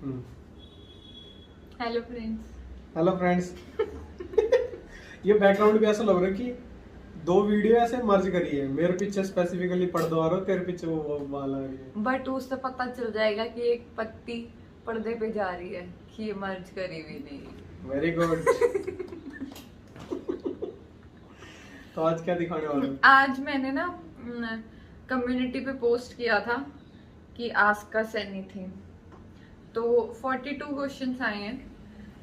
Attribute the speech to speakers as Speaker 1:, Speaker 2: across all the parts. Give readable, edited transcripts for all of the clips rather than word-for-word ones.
Speaker 1: Hello friends.
Speaker 2: Hello friends. ये background भी ऐसा लग रहा है कि दो वीडियो ऐसे मर्ज करी है, मेरे पीछे स्पेसिफिकली पर्दा आ रहा है, तेरे पीछे वो वाला आ रही है।
Speaker 1: बट उससे पता चल जाएगा कि एक पत्ती पर्दे पे जा रही है कि ये मर्ज करी हुई नहीं।
Speaker 2: Very good. तो आज क्या दिखाने वाले हो?
Speaker 1: आज मैंने ना कम्युनिटी पे पोस्ट किया था कि आस्क अस एनीथिंग, तो 42 क्वेश्चंस आए हैं।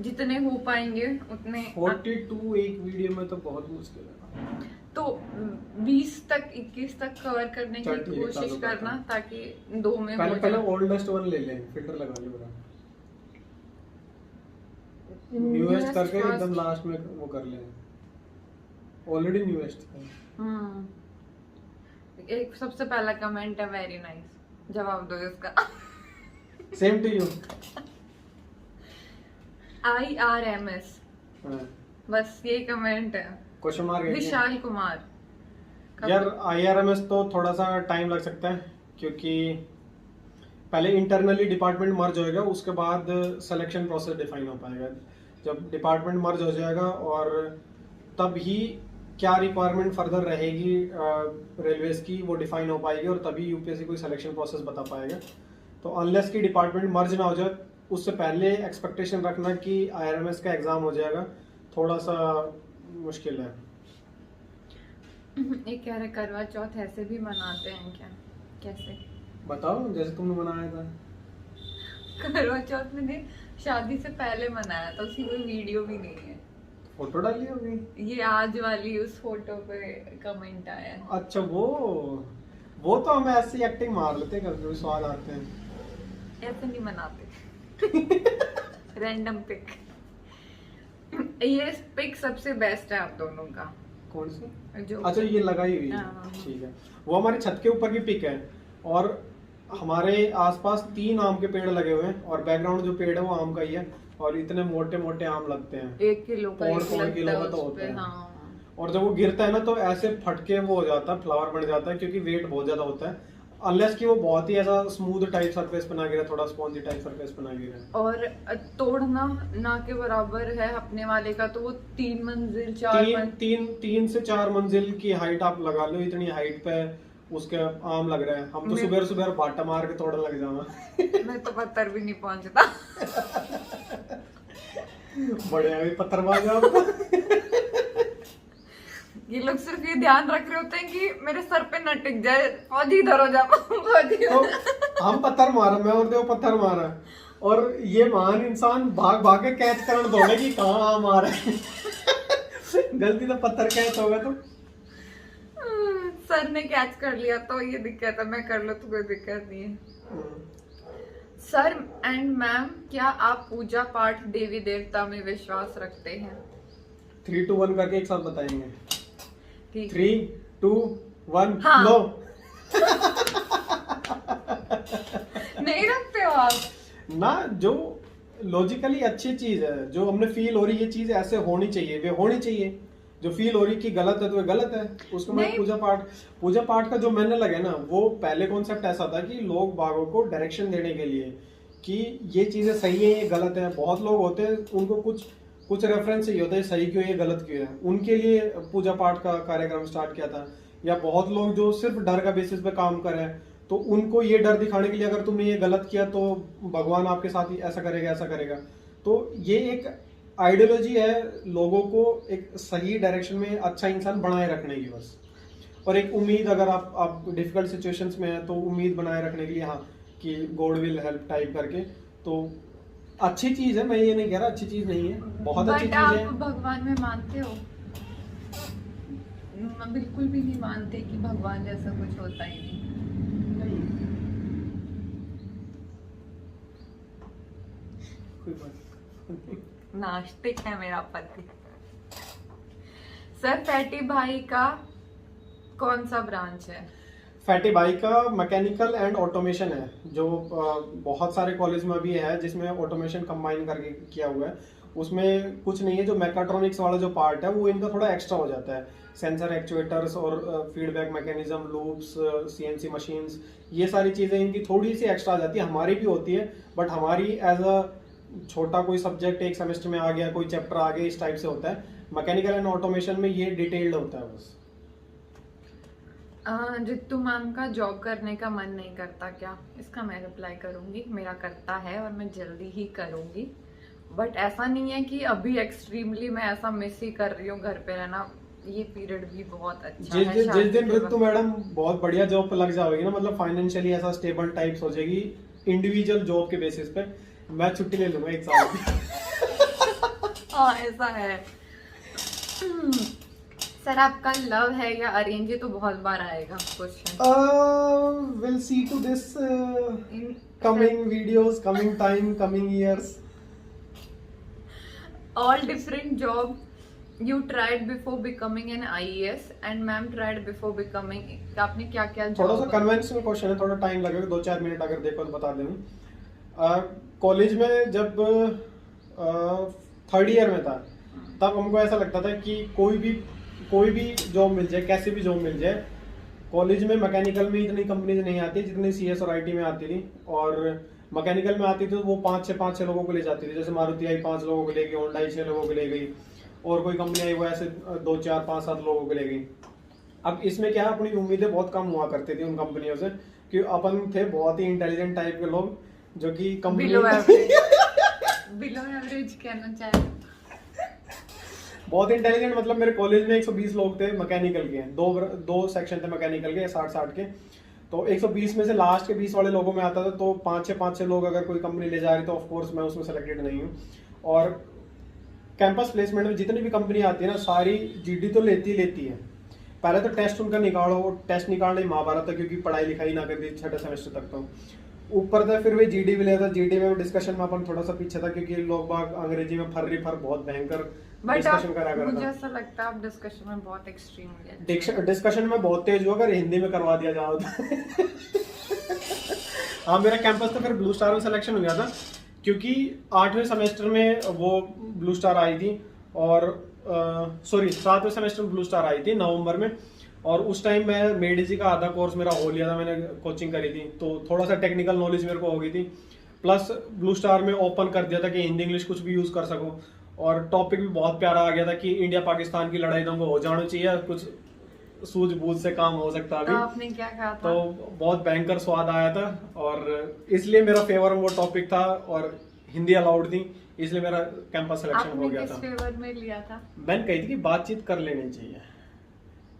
Speaker 1: जितने हो पाएंगे उतने।
Speaker 2: 42 एक वीडियो में तो बहुत मुश्किल है।
Speaker 1: तो 20 तक 21 तक कवर करने
Speaker 2: चल
Speaker 1: की
Speaker 2: ठीक है,
Speaker 1: कोशिश
Speaker 2: चालू करते
Speaker 1: करना
Speaker 2: हैं।
Speaker 1: ताकि 2 में हो
Speaker 2: पहले
Speaker 1: जाए।
Speaker 2: ओल्डेस्ट वन ले लें, फिल्टर लगा ले पूरा। न्यूएस्ट करके
Speaker 1: first।
Speaker 2: एकदम लास्ट में वो कर लें। ऑलरेडी न्यूएस्ट है।
Speaker 1: एक सबसे पहला कमेंट है वेरी नाइस। जवाब दो इसका।
Speaker 2: Same to you.
Speaker 1: IRMS, बस ये कमेंट है।
Speaker 2: क्वेश्चन मार्क है क्या?
Speaker 1: विशाल कुमार।
Speaker 2: यार IRMS तो थोड़ा सा टाइम लग सकता है, क्योंकि पहले इंटरनली डिपार्टमेंट मर्ज होएगा, उसके बाद सिलेक्शन प्रोसेस डिफाइन हो पाएगा। जब डिपार्टमेंट मर्ज हो जाएगा और तब ही क्या रिक्वायरमेंट फर्दर रहेगी रेलवेज की, वो डिफाइन हो पाएगी और तभी यूपीएससी कोई सिलेक्शन प्रोसेस बता पाएगा। तो अनलेस की डिपार्टमेंट मर्ज ना हो जाए, उससे पहले एक्सपेक्टेशन रखना कि IRMS का एग्जाम हो जाएगा, थोड़ा सा मुश्किल है।
Speaker 1: एक कह रहे करवा चौथ ऐसे भी मनाते हैं क्या? कैसे?
Speaker 2: बताओ, जैसे तुमने मनाया था।
Speaker 1: करवा चौथ मैंने शादी से पहले मनाया था, उसकी कोई वीडियो भी नहीं है।
Speaker 2: फोटो डाली होगी।
Speaker 1: ये आज वाली उस फोटो पे कमेंट आया है।
Speaker 2: अच्छा, वो तो हम ऐसी एक्टिंग मार लेते हैं, कभी स्वाद आते हैं।
Speaker 1: ऐसे नहीं मनाते। Random pick. ये पिक सबसे बेस्ट है आप दोनों का।
Speaker 2: कौन सी?
Speaker 1: जो
Speaker 2: अच्छा, ये लगाई हुई है।
Speaker 1: हाँ।
Speaker 2: ठीक है, वो हमारी छत के ऊपर की पिक है और हमारे आसपास 3 आम के पेड़ लगे हुए हैं और बैकग्राउंड जो पेड़ है वो आम का ही है और इतने मोटे मोटे आम लगते हैं।
Speaker 1: 1 किलो का
Speaker 2: पौड़
Speaker 1: एक
Speaker 2: पौड़
Speaker 1: लगता
Speaker 2: किलो
Speaker 1: है
Speaker 2: का तो
Speaker 1: उस
Speaker 2: होता
Speaker 1: पे,
Speaker 2: है।
Speaker 1: हाँ।
Speaker 2: और जब वो गिरता है ना तो ऐसे फटके वो हो जाता है, फ्लावर बन जाता है, क्योंकि वेट बहुत ज्यादा होता है। अनलेस कि वो बहुत ही ऐसा स्मूथ टाइप सरफेस पे ना गिरे, थोड़ा स्पॉन्जी टाइप सरफेस पे ना गिरे।
Speaker 1: और तोड़ना ना के बराबर है अपने वाले का, तो वो 3 मंजिल 4
Speaker 2: तीन से 4 मंजिल की हाइट आप लगा लो, इतनी हाइट पे उसके आम लग रहे हैं। हम तो सुबह सुबह बाटा मार के तोड़ने लग जावा।
Speaker 1: मैं तो पत्थर भी नहीं पहुंचता।
Speaker 2: बड़े अभी पत्थरबाज हो आप।
Speaker 1: ये लोग सिर्फ ये ध्यान रख रहे होते हैं कि मेरे सर पे न टिक जाए, फौजी इधर हो जा। फौजी
Speaker 2: तो हम पत्थर मारा, मैं और देव पत्थर मारा और ये महान इंसान भाग भाग के कैच करने दौड़े कि कहाँ आम आ रहा है। गलती से पत्थर कैच होगा तो
Speaker 1: सर ने कैच कर लिया तो ये दिक्कत है, मैं कर लो तो कोई दिक्कत नहीं है। सर एंड मैम, क्या आप पूजा पाठ देवी देवता में विश्वास रखते हैं?
Speaker 2: 3 2 1 करके एक साथ बताएंगे।
Speaker 1: ठीक।
Speaker 2: 3 2 1
Speaker 1: हाँ।
Speaker 2: लो।
Speaker 1: नहीं रखते हो आप?
Speaker 2: ना, जो लॉजिकली अच्छी चीज है, जो हमने फील हो रही ये चीज ऐसे होनी चाहिए, वे होनी चाहिए। जो फील हो रही कि गलत है तो वो गलत है, उसको मैं पूजा पाठ का जो मैंने लगे ना, वो पहले कॉन्सेप्ट ऐसा था कि लोग बागों को डायरेक्शन देने के लिए कि ये चीजें सही है ये गलत है। बहुत लोग होते हैं उनको कुछ रेफरेंस चाहिए होता है, सही क्यों है ये गलत क्यों है, उनके लिए पूजा पाठ का कार्यक्रम स्टार्ट किया था। या बहुत लोग जो सिर्फ डर का बेसिस पे काम कर रहे हैं, तो उनको ये डर दिखाने के लिए अगर तुमने ये गलत किया तो भगवान आपके साथ ही ऐसा करेगा। तो ये एक आइडियोलॉजी है लोगों को एक सही डायरेक्शन में अच्छा इंसान बनाए रखने की, बस। और एक उम्मीद, अगर आप डिफिकल्ट सिचुएशंस में हैं तो उम्मीद बनाए रखने के लिए, हाँ, कि गॉड विल हेल्प टाइप करके। तो अच्छी चीज है, मैं ये नहीं कह रहा अच्छी चीज नहीं है, बहुत अच्छी चीज है।
Speaker 1: आप भगवान में मानते हो? मैं बिल्कुल भी नहीं मानते कि भगवान जैसा कुछ होता ही नहीं।
Speaker 2: कोई बात।
Speaker 1: नास्तिक है मेरा पति। सर, फैटी भाई का कौन सा ब्रांच है?
Speaker 2: फैटी भाई का मैकेनिकल एंड ऑटोमेशन है, जो बहुत सारे कॉलेज में भी है जिसमें ऑटोमेशन कंबाइन करके किया हुआ है। उसमें कुछ नहीं है, जो मैकाट्रॉनिक्स वाला जो पार्ट है वो इनका थोड़ा एक्स्ट्रा हो जाता है। सेंसर, एक्चुएटर्स और feedback mechanism, loops, CNC machines, ये सारी चीज़ें इनकी थोड़ी सी एक्स्ट्रा आ जाती है। हमारी भी होती है, बट हमारी एज अ छोटा कोई सब्जेक्ट एक सेमेस्टर में आ गया, कोई चैप्टर आ गया, इस टाइप से होता है। मैकेनिकल एंड ऑटोमेशन में ये डिटेल्ड होता है बस।
Speaker 1: जित्तू मैम का जॉब करने का मन नहीं करता क्या? इसका मैं रिप्लाई करूंगी, मेरा करता है और मैं जल्दी ही करूंगी। बट ऐसा नहीं है कि अभी एक्सट्रीमली मैं ऐसा मिस ही कर रही हूँ घर पे रहना। ये पीरियड भी बहुत अच्छा है।
Speaker 2: जिस दिन ऋतु मैडम बहुत बढ़िया जॉब पे लग जाओगी ना, मतलब फाइनेंशियली ऐसा स्टेबल टाइप्स हो जाएगी इंडिविजुअल जॉब के बेसिस पे, मैं छुट्टी ले लूंगा 1 साल की।
Speaker 1: हाँ ऐसा है। सर आपका लव है या अरेंज? ये तो बहुत बार आएगा question.
Speaker 2: Will see to this coming videos, coming time, coming years.
Speaker 1: All different job you tried before becoming an IAS and ma'am tried before becoming, आपने क्या क्या
Speaker 2: थोड़ा सा कन्वेंशनल क्वेश्चन है, थोड़ा टाइम लगेगा, 2-4 मिनट अगर देखो तो बता दूँ। कॉलेज में जब 3rd ईयर में था, तब हमको ऐसा लगता था कि कोई भी जॉब मिल जाए, कैसे भी जॉब मिल जाए। कॉलेज में मैकेनिकल में इतनी कंपनीज नहीं आती जितनी CS और IT में आती थी, और मैकेनिकल में आती थी तो वो 5-6 लोगों को ले जाती थी। जैसे मारुति आई 5 लोगों को ले गई, होंडा 6 लोगों को ले गई, और कोई कंपनी आई वो ऐसे 2-4-5-7 लोगों को ले गई। अब इसमें क्या है, अपनी उम्मीदें बहुत कम हुआ करती थी उन कंपनियों से, कि अपन थे बहुत ही इंटेलिजेंट टाइप के लोग, जो कि कंपनी
Speaker 1: बिलो एवरेज कहना चाहे,
Speaker 2: बहुत इंटेलिजेंट। मतलब मेरे कॉलेज में 120 लोग थे मैकेनिकल के, दो सेक्शन थे मैकेनिकल के 60-60 के। तो 120 में से लास्ट के 20 वाले लोगों में आता था, तो 5-6 लोग अगर कोई कंपनी ले जा रही तो ऑफ कोर्स मैं उसमें सेलेक्टेड नहीं हूँ। और कैंपस प्लेसमेंट में जितनी भी कंपनी आती है ना, सारी GD तो लेती है। पहले तो टेस्ट उनका निकालो, टेस्ट निकालना ही महाभारत था, क्योंकि पढ़ाई लिखाई ना करती 6ठे सेमेस्टर तक। तो ऊपर था फिर वे GD भी लेता। GD में डिस्कशन में अपन थोड़ा सा पीछे था, क्योंकि लोग बाग अंग्रेजी में फर्री बहुत भयंकर डिस्कशन करा करता।
Speaker 1: मुझे ऐसा लगता है आप डिस्कशन में बहुत एक्सट्रीम हो।
Speaker 2: डिस्कशन में बहुत तेज हुआ, अगर हिंदी में करवा दिया जाओ तो। हाँ, मेरा कैंपस तो फिर ब्लू स्टार में सिलेक्शन हो गया था, क्योंकि 8वें सेमेस्टर में वो ब्लू स्टार आई थी, और 7वें सेमेस्टर में ब्लू स्टार आई थी नवंबर में। और उस टाइम मैं मेडिजी का आधा कोर्स मेरा हो लिया था, मैंने कोचिंग करी थी, तो थोड़ा सा टेक्निकल नॉलेज मेरे को हो गई थी। प्लस ब्लू स्टार में ओपन कर दिया था कि हिंदी इंग्लिश कुछ भी यूज कर सको, और टॉपिक भी बहुत प्यारा आ गया था कि इंडिया पाकिस्तान की लड़ाई तो हो जाना चाहिए, कुछ सूझबूझ से काम हो सकता है।
Speaker 1: तो आपने क्या कहा था?
Speaker 2: तो बहुत भयंकर स्वाद आया था, और इसलिए मेरा फेवर वो टॉपिक था, और हिंदी अलाउड थी, इसलिए मेरा कैंपस सिलेक्शन हो गया था।
Speaker 1: आपने किस फेवर में लिया था?
Speaker 2: मैंने कही थी कि बातचीत कर लेनी चाहिए,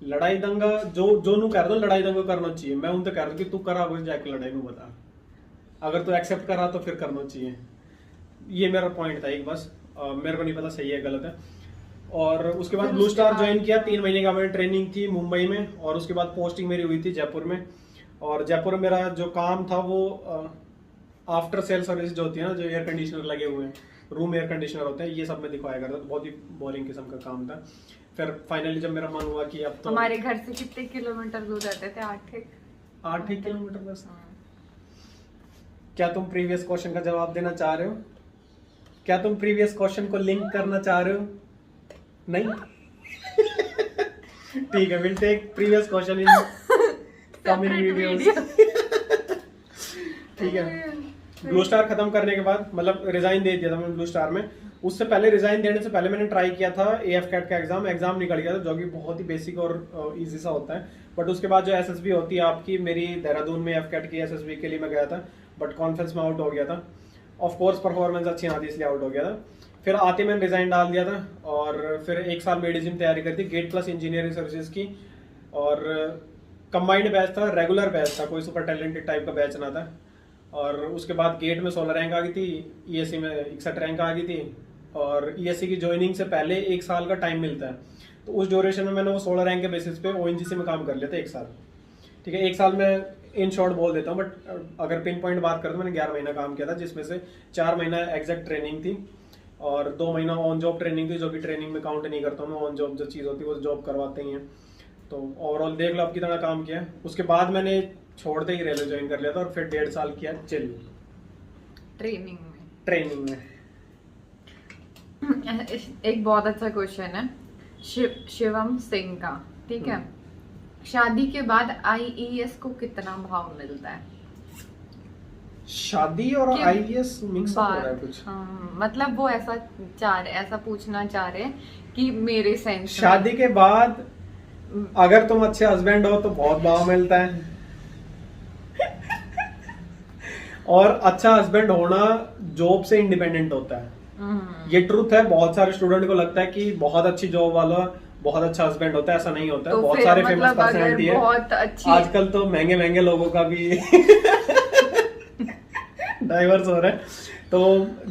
Speaker 2: लड़ाई दंगा जो नू कह दो लड़ाई दंगा करना चाहिए। मैं उनसे कह रहा हूँ कि तू करा कुछ जाके लड़ाई नू बता, अगर तू एक्सेप्ट करा तो फिर करना चाहिए। ये मेरा पॉइंट था एक बस। मेरे को नहीं पता सही है गलत है। और उसके बाद ब्लू स्टार ज्वाइन किया, 3 महीने का मेरी ट्रेनिंग थी मुंबई में, और उसके बाद पोस्टिंग मेरी हुई थी जयपुर में। और जयपुर में मेरा जो काम था वो आफ्टर सेल सर्विस जो होती है ना, जो एयर कंडीशनर लगे हुए हैं, रूम एयर कंडीशनर होते हैं, ये सब में दिखवाया करता था। बहुत ही बोरिंग किस्म का काम था। फिर फाइनली जब मेरा मन हुआ कि अब तो,
Speaker 1: हमारे घर से कितने किलोमीटर दूर रहते थे?
Speaker 2: 8 किलोमीटर बस। क्या तुम प्रीवियस क्वेश्चन का जवाब देना चाह रहे हो? क्या तुम प्रीवियस क्वेश्चन को लिंक करना चाह रहे हो? नहीं। ठीक है, will take previous question in coming videos. ठीक है। ब्लू स्टार खत्म करने के बाद, मतलब रिजाइन दे दिया था मैंने ब्लू स्टार में। उससे पहले, रिजाइन देने से पहले मैंने ट्राई किया था AF-CAT का एग्जाम निकल गया था, जो कि बहुत ही बेसिक और इजी सा होता है। बट उसके बाद जो SSB होती है आपकी, मेरी देहरादून में AF-CAT की SSB के लिए मैं गया था, बट कॉन्फ्रेंस में आउट हो गया था। ऑफ कोर्स परफॉर्मेंस अच्छी आती इसलिए आउट हो गया था। फिर आते मैंने रिजाइन डाल दिया था, और फिर 1 साल मेडिसिन तैयारी करी थी, गेट प्लस इंजीनियरिंग सर्विसेज की। और कंबाइंड बैच था, रेगुलर बैच था, कोई सुपर टैलेंटेड टाइप का बैच ना था। और उसके बाद गेट में 16 रैंक आ गई थी, ESC में 61 रैंक आ गई थी। और ESC की ज्वाइनिंग से पहले 1 साल का टाइम मिलता है, तो उस ड्यूरेशन में मैंने वो 16 रैंक के बेसिस पे ONGC में काम कर लिया था 1 साल। ठीक है, 1 साल में इन शॉर्ट बोल देता हूँ, बट अगर पिन पॉइंट बात करें तो मैंने 11 महीना काम किया था, जिसमें से 4 महीना एग्जैक्ट ट्रेनिंग थी, और 2 महीना ऑन जॉब ट्रेनिंग थी, जो कि ट्रेनिंग में काउंट नहीं करता हूँ मैं। ऑन जॉब जो चीज़ होती है वो जॉब करवाते ही हैं। तो ओवरऑल देख लो अब की तरह काम किया। उसके बाद मैंने छोड़ते ही रेलवे ज्वाइन कर लिया था, और फिर 1.5 साल किया ट्रेनिंग में।
Speaker 1: एक बहुत अच्छा क्वेश्चन है शिवम सिंह का, ठीक है। शादी के बाद आईईएस को कितना भाव मिलता है?
Speaker 2: शादी और आईएएस मिक्स हो रहा है कुछ।
Speaker 1: मतलब वो ऐसा पूछना चाह रहे हैं कि मेरे सेंस
Speaker 2: शादी के बाद अगर तुम अच्छे हस्बैंड हो तो बहुत भाव मिलता है और अच्छा हस्बैंड होना जॉब से इंडिपेंडेंट होता है। ये ट्रुथ है। बहुत सारे स्टूडेंट को लगता है कि बहुत अच्छी जॉब वाला बहुत अच्छा हस्बैंड होता है, ऐसा नहीं होता है।
Speaker 1: तो
Speaker 2: बहुत सारे फेमस
Speaker 1: मतलब
Speaker 2: पर्सनालिटी है
Speaker 1: बहुत अच्छी
Speaker 2: आजकल तो महंगे महंगे लोगों का भी डाइवर्स हो रहा है। तो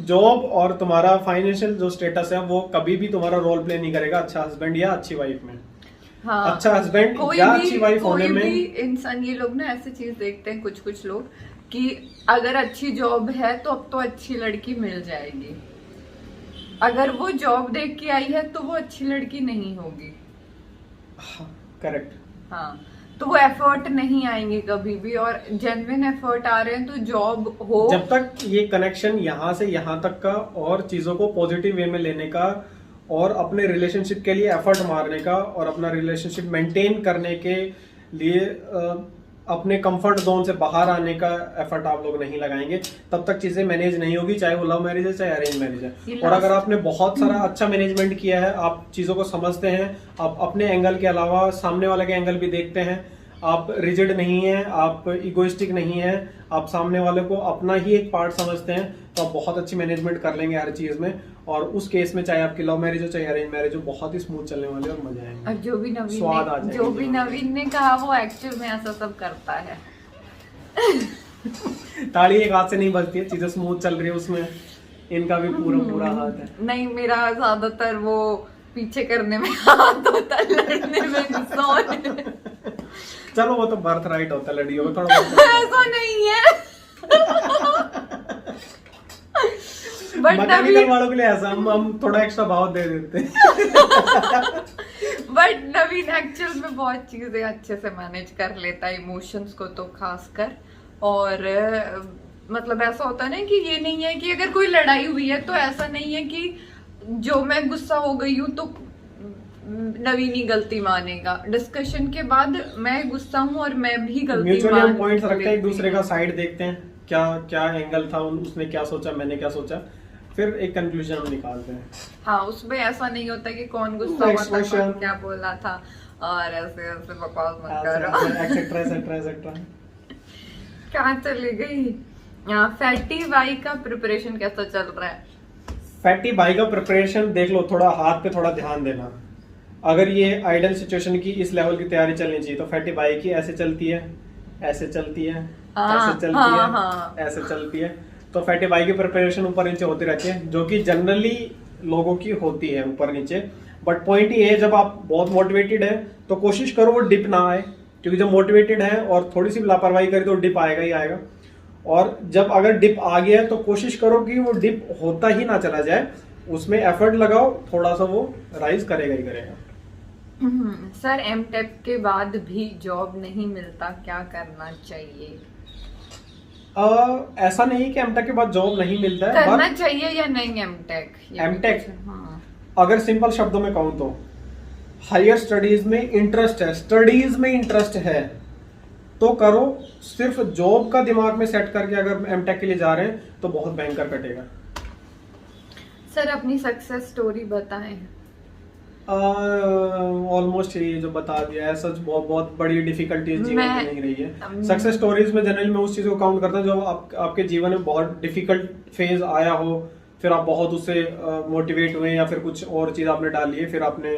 Speaker 2: जॉब और तुम्हारा फाइनेंशियल जो स्टेटस है वो कभी भी तुम्हारा रोल प्ले नहीं करेगा अच्छा हस्बैंड या अच्छी वाइफ में।
Speaker 1: हाँ,
Speaker 2: अच्छा हस्बैंड या अच्छी वाइफ होने में
Speaker 1: इंसान, ये लोग ना ऐसे चीज देखते हैं कुछ लोग कि अगर अच्छी जॉब है तो अब तो अच्छी लड़की मिल जाएगी, अगर वो जॉब देख के आई है तो वो अच्छी लड़की नहीं होगी।
Speaker 2: करेक्ट।
Speaker 1: हाँ, तो वो एफर्ट नहीं आएंगे कभी भी, और जेन्युइन एफर्ट आ रहे हैं तो जॉब हो।
Speaker 2: जब तक ये कनेक्शन यहाँ से यहाँ तक का और चीजों को पॉजिटिव वे में लेने का और अपने रिलेशनशिप के लिए एफर्ट मारने का और अपना रिलेशनशिप मेंटेन करने के लिए अपने कंफर्ट जोन से बाहर आने का एफर्ट आप लोग नहीं लगाएंगे, तब तक चीजें मैनेज नहीं होगी, चाहे वो लव मैरिज है चाहे अरेंज मैरिज है। और अगर आपने बहुत सारा अच्छा मैनेजमेंट किया है, आप चीजों को समझते हैं, आप अपने एंगल के अलावा सामने वाले के एंगल भी देखते हैं, आप रिजिड नहीं है, आप इगोइस्टिक नहीं है, आप सामने वाले को अपना ही एक पार्ट समझते हैं, तो आप बहुत अच्छी मैनेजमेंट कर लेंगे हर चीज में। और उस केस में चाहे आपकी लव मैरिज हो चाहे अरेंज मैरिज हो, बहुत ही स्मूथ चलने वाले और मजा आएंगे।
Speaker 1: और जो भी नवीन ने कहा वो एक्चुअल में ऐसा सब करता है।
Speaker 2: ताली एक हाथ से नहीं बजती है, चीजें स्मूथ चल रही है उसमें इनका भी पूरा हाथ है।
Speaker 1: नहीं, मेरा ज्यादातर वो पीछे करने में हाथ होता है, लड़ने में गुस्सा होने में।
Speaker 2: चलो वो तो बर्थ राइट होता है लड़कियों में, थोड़ा
Speaker 1: ऐसा नहीं है।
Speaker 2: मैकेनिकल वालों के लिए ऐसा हम थोड़ा एक्स्ट्रा भाव दे देते हैं।
Speaker 1: बट नवीन एक्चुअल में बहुत चीजें अच्छे से मैनेज कर लेता है, इमोशंस को तो खासकर। और मतलब ऐसा होता है ना कि ये नहीं है कि अगर कोई लड़ाई हुई है तो ऐसा नहीं है कि जो मैं गुस्सा हो गई हूँ तो नवीन ही गलती मानेगा। डिस्कशन के बाद मैं गुस्सा हूँ और मैं भी गलती
Speaker 2: म्यूचुअली हम पॉइंट्स रखते हैं, एक दूसरे का साइड देखते हैं, क्या एंगल था, उसने क्या सोचा, मैंने क्या सोचा, फिर एक कंक्लूजन हम निकालते हैं।
Speaker 1: हाँ, उसमें ऐसा नहीं होता कि कौन गुस्सा हुआ था, कौन क्या बोला था और ऐसे बकवास मत करो,
Speaker 2: एक्सेट्रा एक्सेट्रा एक्सेट्रा।
Speaker 1: कहाँ चली गई? फैटी वाई का प्रिपरेशन कैसा चल रहा है?
Speaker 2: फैटी बाई का प्रिपरेशन देख लो, थोड़ा हाथ पे थोड़ा ध्यान देना। अगर ये आइडियल सिचुएशन की इस लेवल की तैयारी चलनी चाहिए तो फैटी बाई की ऐसे चलती है, ऐसे चलती है, ऐसे चलती है, ऐसे चलती है। तो फैटी बाई की प्रिपरेशन ऊपर नीचे होती रहती है, जो कि जनरली लोगों की होती है ऊपर नीचे। बट पॉइंट ये है, जब आप बहुत मोटिवेटेड है तो कोशिश करो वो डिप ना आए, क्योंकि जब मोटिवेटेड है और थोड़ी सी लापरवाही करी तो डिप आएगा ही आएगा। और जब अगर डिप आ गया है तो कोशिश करो कि वो डिप होता ही ना चला जाए, उसमें एफर्ट लगाओ, थोड़ा सा वो राइज करेगा ही करेगा।
Speaker 1: सर, एमटेक के बाद भी जॉब नहीं मिलता, क्या करना चाहिए?
Speaker 2: ऐसा नहीं कि एमटेक के बाद जॉब नहीं मिलता है,
Speaker 1: करना चाहिए या नहीं एमटेक?
Speaker 2: एमटेक अगर सिंपल शब्दों में कहूँ तो हायर स्टडीज में इंटरेस्ट है, स्टडीज में इंटरेस्ट है तो करो। सिर्फ जॉब का दिमाग में सेट करके अगर एमटेक के लिए जा रहे हैं तो बहुत भयंकर कटेगा।
Speaker 1: सर, अपनी सक्सेस स्टोरी बताएं।
Speaker 2: ऑलमोस्ट ये जो बता दिया है, सच बहुत बड़ी डिफिकल्टीज जीवन में नहीं रही है। सक्सेस स्टोरीज में जनरली मैं उस चीज को काउंट करता हूँ जो आपके जीवन में बहुत डिफिकल्ट फेज आया हो, फिर आप बहुत उससे मोटिवेट हुए या फिर कुछ और चीज आपने डाली है, फिर आपने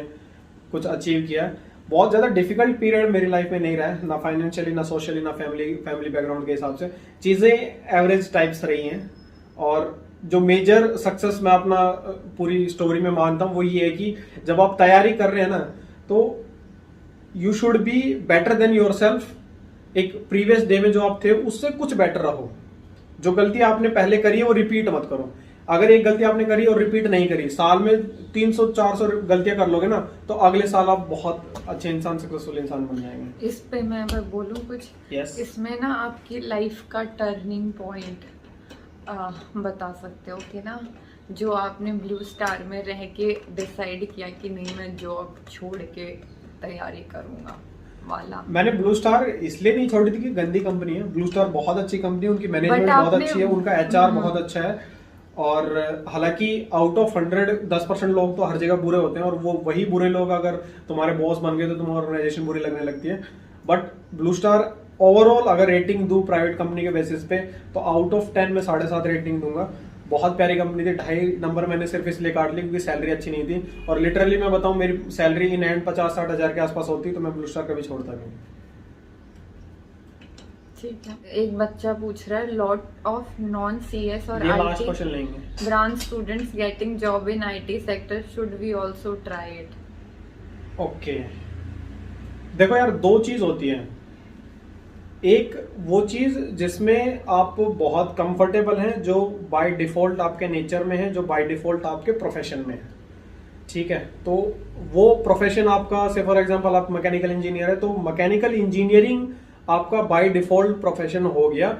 Speaker 2: कुछ अचीव किया। बहुत ज्यादा डिफिकल्ट पीरियड मेरी लाइफ में नहीं रहा है, ना फाइनेंशियली, ना सोशली, ना फैमिली बैकग्राउंड के हिसाब से। चीजें एवरेज टाइप्स रही हैं। और जो मेजर सक्सेस मैं अपना पूरी स्टोरी में मानता हूँ वो ये है कि जब आप तैयारी कर रहे हैं ना, तो you should be better than yourself. एक प्रीवियस डे में जो आप थे उससे कुछ बेटर रहो। जो गलती आपने पहले करी है वो रिपीट मत करो। अगर एक गलती आपने करी और रिपीट नहीं करी, साल में 300-400 गलतियां कर लोगे ना, तो अगले साल आप बहुत अच्छे इंसान, सक्सेसफुल इंसान बन जाएंगे।
Speaker 1: इस पे मैं बोलूं कुछ?
Speaker 2: yes.
Speaker 1: इसमें ना आपकी लाइफ का टर्निंग पॉइंट बता सकते हो कि ना जो आपने ब्लू स्टार में रह के डिसाइड किया कि नहीं मैं जॉब छोड़ के तैयारी करूँगा वाला?
Speaker 2: मैंने ब्लू स्टार इसलिए नहीं छोड़ी थी कि गंदी कंपनी है। ब्लू स्टार बहुत अच्छी कंपनी है, उनकी मैनेजमेंट बहुत अच्छी है, उनका एचआर बहुत अच्छा है। और हालांकि आउट ऑफ 100 10% लोग तो हर जगह बुरे होते हैं, और वो वही बुरे लोग अगर तुम्हारे बॉस बन गए तो तुम्हारी ऑर्गेनाइजेशन बुरी लगने लगती है। बट ब्लू स्टार ओवरऑल अगर रेटिंग दूं प्राइवेट कंपनी के बेसिस पे तो आउट ऑफ 10 में 7.5 रेटिंग दूंगा। बहुत प्यारी कंपनी थी। 2.5 नंबर मैंने सिर्फ इसलिए काट ली क्योंकि सैलरी अच्छी नहीं थी, और लिटरली मैं बताऊं मेरी सैलरी इन हैंड 50-60 हजार के आसपास होती तो मैं ब्लू स्टार कभी छोड़ता नहीं।
Speaker 1: ठीक है। एक बच्चा पूछ रहा है लॉट ऑफ नॉन सीएस और
Speaker 2: लास्ट क्वेश्चन लेंगे।
Speaker 1: Branch students getting job in IT sector, should we also try it?
Speaker 2: Okay, देखो यार, दो चीज होती है। एक वो चीज जिसमें आप बहुत कंफर्टेबल हैं, जो बाय डिफॉल्ट आपके नेचर में है, जो बाय डिफॉल्ट आपके प्रोफेशन में है, ठीक है। तो वो प्रोफेशन आपका, से फॉर एग्जांपल आप मैकेनिकल इंजीनियर है तो मैकेनिकल इंजीनियरिंग आपका बाय डिफॉल्ट प्रोफेशन हो गया,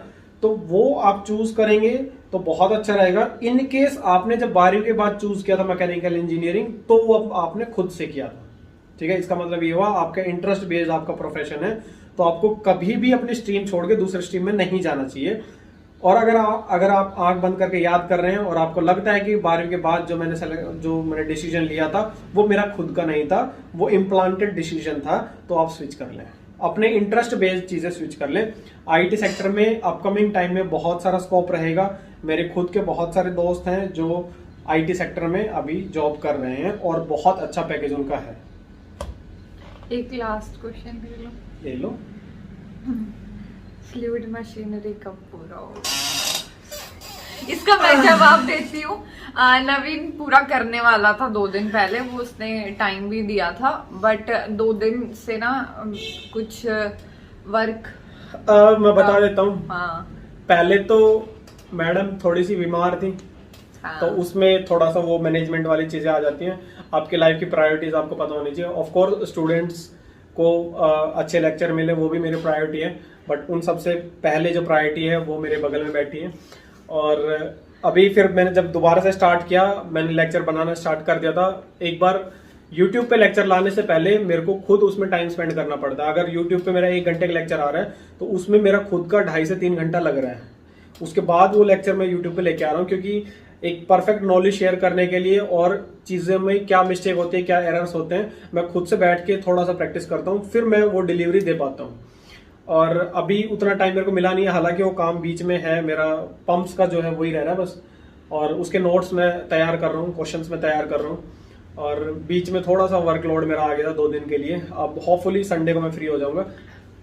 Speaker 2: तो वो आप चूज करेंगे तो बहुत अच्छा रहेगा। इन केस आपने जब 12वीं के बाद चूज किया था मैकेनिकल इंजीनियरिंग तो वो आपने खुद से किया था, ठीक है। इसका मतलब ये हुआ आपका इंटरेस्ट बेस्ड आपका प्रोफेशन है, तो आपको कभी भी अपनी स्ट्रीम छोड़ के दूसरे स्ट्रीम में नहीं जाना चाहिए। और अगर आप आंख बंद करके याद कर रहे हैं और आपको लगता है कि 12वीं के बाद जो मैंने डिसीजन लिया था वो मेरा खुद का नहीं था, वो इम्प्लांटेड डिसीजन था, तो आप स्विच कर लें, अपने इंटरेस्ट बेस्ड चीजें स्विच कर लें। आईटी सेक्टर में अपकमिंग टाइम में बहुत सारा स्कोप रहेगा। मेरे खुद के बहुत सारे दोस्त हैं जो आईटी सेक्टर में अभी जॉब कर रहे हैं और बहुत अच्छा पैकेज उनका है।
Speaker 1: एक लास्ट क्वेश्चन
Speaker 2: ले लो।
Speaker 1: फ्लूइड मशीनरी कब पूरा होगा? इसका मैं जवाब देती हूँ। नवीन पूरा करने वाला था 2 दिन पहले, वो उसने टाइम भी दिया था, बट 2 दिन से ना कुछ वर्क
Speaker 2: मैं बता देता हूँ।
Speaker 1: हाँ।
Speaker 2: पहले तो मैडम थोड़ी सी बीमार थी,
Speaker 1: हाँ।
Speaker 2: तो उसमें थोड़ा सा वो मैनेजमेंट वाली चीजें आ जाती हैं। आपके लाइफ की प्रायोरिटीज आपको पता होनी चाहिए। ऑफ कोर्स स्टूडेंट्स को अच्छे लेक्चर मिले वो भी मेरी प्रायोरिटी है, बट उन सबसे पहले जो प्रायोरिटी है वो मेरे बगल में बैठी है। और अभी फिर मैंने जब दोबारा से स्टार्ट किया, मैंने लेक्चर बनाना स्टार्ट कर दिया था। एक बार YouTube पे लेक्चर लाने से पहले मेरे को खुद उसमें टाइम स्पेंड करना पड़ता है। अगर YouTube पे मेरा 1 घंटे का लेक्चर आ रहा है तो उसमें मेरा खुद का 2.5 से 3 घंटा लग रहा है। उसके बाद वो लेक्चर मैं YouTube पे लेके आ रहा हूँ, क्योंकि एक परफेक्ट नॉलेज शेयर करने के लिए और चीजें में क्या मिस्टेक होती है, क्या एरर्स होते हैं, मैं खुद से बैठ के थोड़ा सा प्रैक्टिस करता हूँ, फिर मैं वो डिलीवरी दे पाता हूँ। और अभी उतना टाइम मेरे को मिला नहीं है, हालांकि वो काम बीच में है, मेरा पंप्स का जो है वही रह रहा है बस, और उसके नोट्स मैं तैयार कर रहा हूँ, क्वेश्चंस मैं तैयार कर रहा हूँ, और बीच में थोड़ा सा वर्कलोड मेरा आ गया था 2 दिन के लिए। अब होपफुली संडे को मैं फ्री हो जाऊंगा।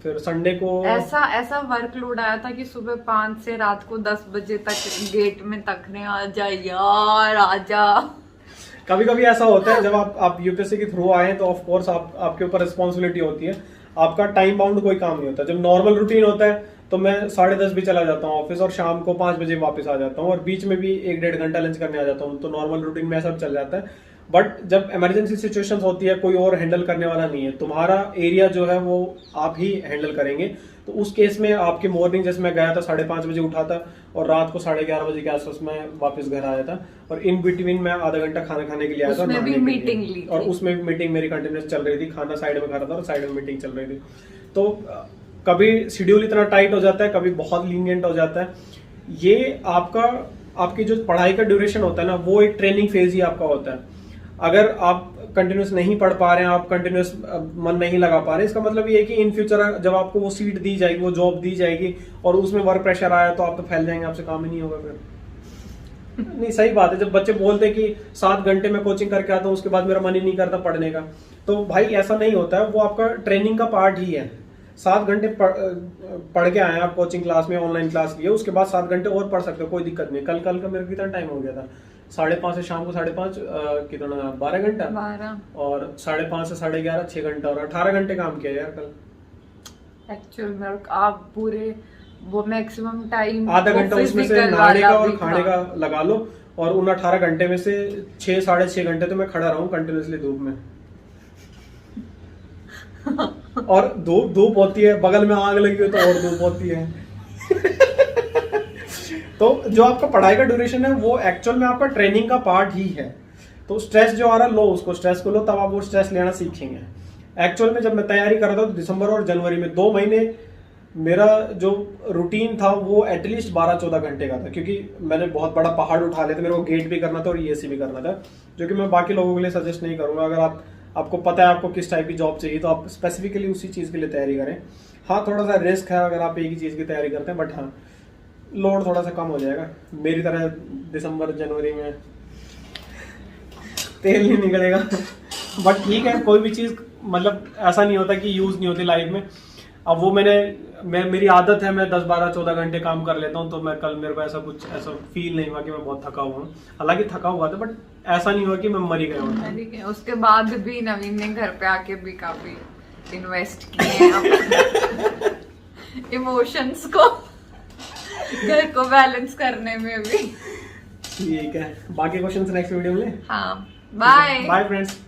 Speaker 2: फिर संडे को
Speaker 1: ऐसा वर्कलोड आया था कि सुबह 5 से रात को 10 बजे तक गेट में तकने आ जा यार, आजा।
Speaker 2: कभी कभी ऐसा होता है जब आप यूपीएससी के थ्रू आए तो ऑफ कोर्स आपके ऊपर रिस्पॉन्सिबिलिटी होती है, आपका टाइम बाउंड कोई काम नहीं होता। जब नॉर्मल रूटीन होता है तो मैं 10:30 भी चला जाता हूँ ऑफिस और शाम को 5 बजे वापस आ जाता हूँ, और बीच में भी 1-1.5 घंटा लंच करने आ जाता हूँ, तो नॉर्मल रूटीन में ऐसा चल जाता है। बट जब इमरजेंसी सिचुएशंस होती है, कोई और हैंडल करने वाला नहीं है, तुम्हारा एरिया जो है वो आप ही हैंडल करेंगे, तो उस केस में आपकी मॉर्निंग जैसे मैं गया था 5:30 बजे उठा था और रात को 11:30 बजे के आसपास मैं वापस घर आया था, और इन बिटवीन मैं आधा घंटा खाना खाने के लिए आया था,
Speaker 1: उसमें भी मीटिंग ली थी,
Speaker 2: और उसमें भी मीटिंग मेरी कंटिन्यूस चल रही थी, खाना साइड में खा रहा था और साइड में मीटिंग चल रही थी। तो कभी शेड्यूल इतना टाइट हो जाता है, कभी बहुत लीनियंट हो जाता है। ये आपकी जो पढ़ाई का ड्यूरेशन होता है ना, वो एक ट्रेनिंग फेज ही आपका होता है। अगर आप कंटिन्यूस नहीं पढ़ पा रहे हैं, आप कंटिन्यूस मन नहीं लगा पा रहे हैं, इसका मतलब ये है कि इन फ्यूचर जब आपको वो सीट दी जाएगी, वो जॉब दी जाएगी और उसमें वर्क प्रेशर आया तो आप तो फैल जाएंगे, आपसे काम ही नहीं होगा फिर। नहीं, सही बात है। जब बच्चे बोलते हैं कि 7 घंटे में कोचिंग करके आता हूँ उसके बाद मेरा मन ही नहीं करता पढ़ने का, तो भाई ऐसा नहीं होता है, वो आपका ट्रेनिंग का पार्ट ही है। 7 घंटे पढ़ के आए आप कोचिंग क्लास में, ऑनलाइन क्लास लिए, उसके बाद 7 घंटे और पढ़ सकते हो, कोई दिक्कत नहीं। कल का मेरे कितना टाइम हो गया था, 5:30 से शाम को 5:30 कितना 12 घंटा,
Speaker 1: 12
Speaker 2: और 5:30 से 11:30 6 घंटा, और 18 घंटे काम किया यार कल।
Speaker 1: एक्चुअल में आप पूरे वो मैक्सिमम टाइम
Speaker 2: आधा घंटा उसमें से नहाने का और खाने का लगा लो, और उन 18 घंटे में से 6-6.5 घंटे तो मैं खड़ा रहा हूँ कंटिन्यूसली धूप में। और धूप होती है, बगल में आग लगी हो तो और धूप होती है। तो जो आपका पढ़ाई का ड्यूरेशन है वो एक्चुअल में आपका ट्रेनिंग का पार्ट ही है। तो स्ट्रेस जो आ रहा है लो, उसको स्ट्रेस को लो, तब आप वो स्ट्रेस लेना सीखेंगे। एक्चुअल में जब मैं तैयारी कर रहा था तो दिसंबर और जनवरी में 2 महीने मेरा जो रूटीन था वो एटलीस्ट 12-14 घंटे का था, क्योंकि मैंने बहुत बड़ा पहाड़ उठा लिया था, मेरे को गेट भी करना था और ESC भी करना था, जो कि मैं बाकी लोगों के लिए सजेस्ट नहीं करूंगा। अगर आपको पता है आपको किस टाइप की जॉब चाहिए तो आप स्पेसिफिकली उसी चीज़ के लिए तैयारी करें। हाँ, थोड़ा सा रिस्क है अगर आप एक ही चीज़ की तैयारी करते हैं, बट हाँ लोड थोड़ा सा कम हो जाएगा। मेरी तरह दिसंबर जनवरी में तेल नहीं निकलेगा बट ठीक है, कोई भी चीज़ मतलब ऐसा नहीं होता कि यूज़ नहीं होती लाइफ में। अब वो मेरी आदत है, मैं 10-12-14 घंटे काम कर लेता हूँ, तो मैं कल मेरे को ऐसा फील नहीं हुआ कि मैं बहुत थका हुआ हूँ। हालांकि थका हुआ था बट ऐसा नहीं हुआ कि मैं मर ही गया हूँ।
Speaker 1: उसके बाद भी नवीन ने घर पे आके भी काफी इन्वेस्ट किए इमोशंस को घर को बैलेंस करने में भी।
Speaker 2: ठीक है, बाकी क्वेश्चंस नेक्स्ट वीडियो में।
Speaker 1: हाँ, बाय
Speaker 2: बाय फ्रेंड्स।